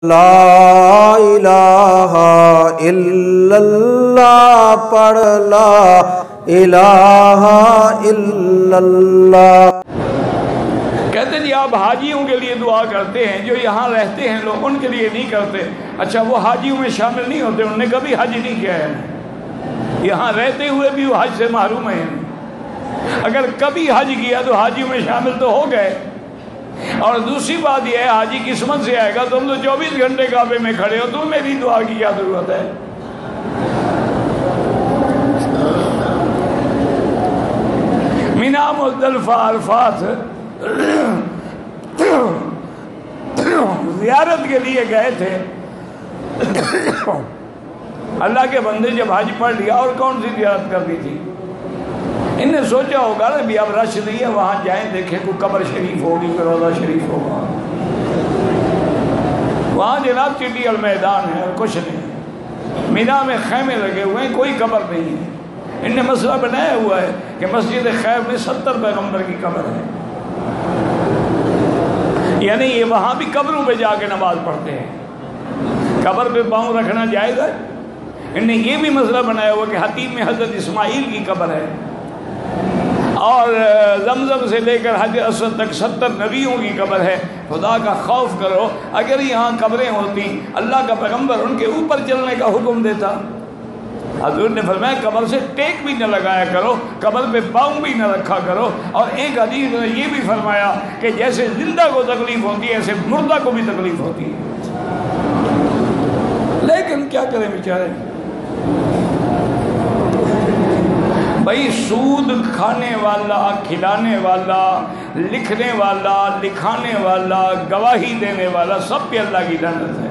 لا الہ الا اللہ پڑھ لا الہ الا اللہ۔ کہتے جی آپ حاجیوں کے لیے دعا کرتے ہیں، جو یہاں رہتے ہیں لوگ ان کے لیے نہیں کرتے۔ اچھا وہ حاجیوں میں شامل نہیں ہوتے، انہوں نے کبھی حج نہیں کیا ہے، یہاں رہتے ہوئے بھی وہ حج سے محروم ہیں۔ اگر کبھی حج کیا تو حاجیوں میں شامل تو ہو گئے۔ اور دوسری بات یہ ہے، حاجی قسمت سے آئے گا، تم تو 24 گھنٹے کعبے میں کھڑے ہو، تمہیں بھی دعا کی کیا ضرورت ہے؟ مینا مزدلفہ عرفات زیارت کے لیے گئے تھے۔ اللہ کے بندے جب حج پڑھ لیا اور کون سی زیارت کرنی تھی؟ انہیں سوچا ہوگا نا بھی اب رش نہیں ہے، وہاں جائیں دیکھیں کوئی قبر شریف ہوگی، کوئی روضہ شریف ہوگا۔ وہاں جناب چٹی المیدان ہے اور کچھ نہیں، مینا میں خیمے لگے ہوئے ہیں، کوئی قبر نہیں ہے۔ ان نے مسئلہ بنایا ہوا ہے کہ مسجد خیف میں 70 پیغمبر کی قبر ہے، یعنی یہ وہاں بھی قبروں پہ جا کے نماز پڑھتے ہیں، قبر پہ پاؤں رکھنا جائز ہے۔ ان نے یہ بھی مسئلہ بنایا ہوا کہ حتیم میں حضرت اسماعیل کی قبر ہے، اور زمزم سے لے کر حجر اسود تک 70 نبیوں کی قبر ہے۔ خدا کا خوف کرو، اگر یہاں قبریں ہوتی اللہ کا پیغمبر ان کے اوپر چلنے کا حکم دیتا۔ حضور نے فرمایا قبر سے ٹیک بھی نہ لگایا کرو، قبر پہ پاؤں بھی نہ رکھا کرو۔ اور ایک حدیث نے یہ بھی فرمایا کہ جیسے زندہ کو تکلیف ہوتی ہے ایسے مردہ کو بھی تکلیف ہوتی ہے۔ لیکن کیا کریں بیچارے، بھائی سود کھانے والا، کھلانے والا، لکھنے والا، لکھانے والا، گواہی دینے والا، سب پہ اللہ کی لعنت ہے۔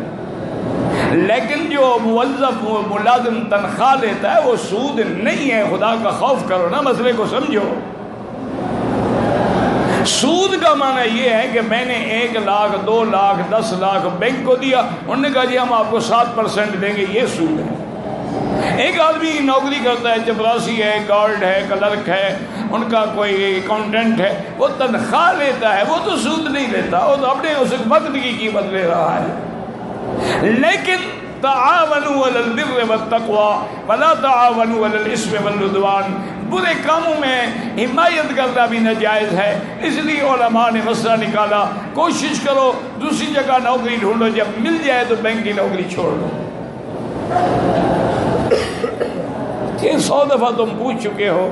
لیکن جو موظف ملازم تنخواہ لیتا ہے وہ سود نہیں ہے۔ خدا کا خوف کرو نا، مسئلے کو سمجھو۔ سود کا معنی یہ ہے کہ میں نے 1 لاکھ 2 لاکھ 10 لاکھ بینک کو دیا، انہوں نے کہا جی ہم آپ کو 7% دیں گے، یہ سود ہے۔ ایک آدمی نوکری کرتا ہے، چپراسی ہے، گارڈ ہے، کلرک ہے، ان کا کوئی اکاؤنٹنٹ ہے، وہ تنخواہ لیتا ہے، وہ تو سود نہیں لیتا، وہ تو اپنے اس وقت کی قیمت لے رہا ہے۔ لیکن تعاونوا علی البر والتقوی ولا تعاونوا علی الاثم والعدوان، برے کاموں میں حمایت کرنا بھی ناجائز ہے۔ اس لیے علماء نے مسئلہ نکالا، کوشش کرو دوسری جگہ نوکری ڈھونڈو، جب مل جائے تو بینک کی نوکری چھوڑ دو۔ یہ 100 دفعہ تم پوچھ چکے ہو۔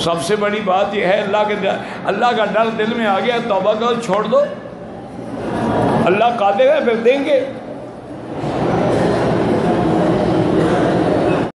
سب سے بڑی بات یہ ہے اللہ کا ڈر دل میں آ گیا، توبہ کرو، چھوڑ دو، اللہ قادر ہے پھر دیں گے۔